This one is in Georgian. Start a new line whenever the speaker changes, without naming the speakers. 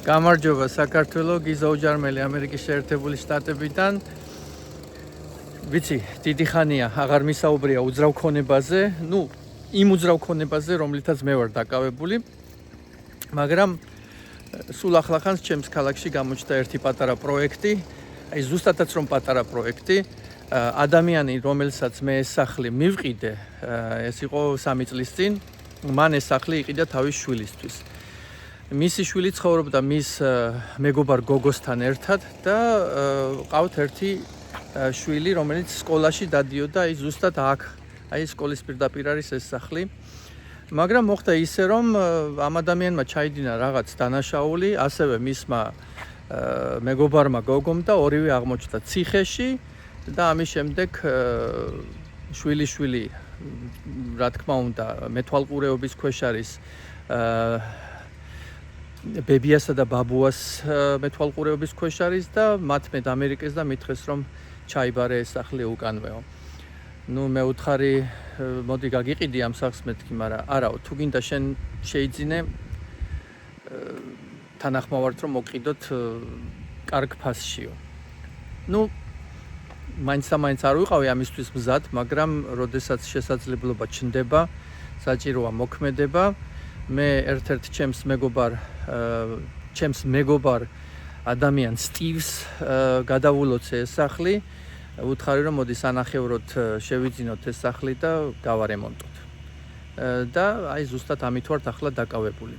გამარჯობა საქართველო, გიზა უჯარმელი ამერიკის შეერთებული შტატებიდან. ვიცი, დიდი ხანია აღარ მისაუბრია უძრავ ქონებაზე, იმ უძრავ ქონებაზე, რომლითაც მე ვარ დაკავებული. მაგრამ სულ ახლახანს ჩემს ქალაქში გამოჩნდა ერთი პატარა პროექტი, აი ზუსტადაც რომ პატარა პროექტი, ადამიანი, რომელსაც მე ეს სახლი მივყიდე, ეს იყო 3 წლის წინ, მან ეს სახლი იყიდა თავის შვილისთვის. მისი შვილი ცხოვრობდა მის მეგობარ გოგოსთან ერთად და ყავთ ერთი შვილი, რომელიც სკოლაში დადიოდა აი ზუსტად აქ, აი სკოლის პირდაპირ არის ეს სახლი. მაგრამ მოხდა ისე, რომ ამ ადამიანმა ჩაიდინა რაღაც დანაშაული, ასევე მისმა მეგობარმა გოგომ და ორივე აღმოჩნდა ციხეში და ამის შემდეგ შვილი, რა თქმა უნდა, მეთვალყურეობის ქვეშ არის ბებიასა და ბაბუას მეთვალყურეობის ქვეშ არის და მათ მეტ ამერიკეს და მითხრეს რომ ჩაიბარე ეს სახლი უკანვეო. მე უთხარი, მოდი გაგიყიდი ამ სახლს მეთქი, მაგრამ არაო, თუ გინდა შენ შეიძინე თანახმოვართ რომ მოკიდოთ კარგ ფასშიო. მაინც არ ვიყავი ამისთვის მზად, მაგრამ როდესაც შესაძლებლობა ჩნდება, საჭიროა მოქმედება. მე ერთ-ერთ ჩემს მეგობარ ადამიანს სტივს გადავულოცე ეს სახლი, უთხარი რომ მოდი სანახევროდ შევიძინოთ ეს სახლი და გავარემონტოთ. და აი ზუსტად ამით ვართ ახლა დაკავებული.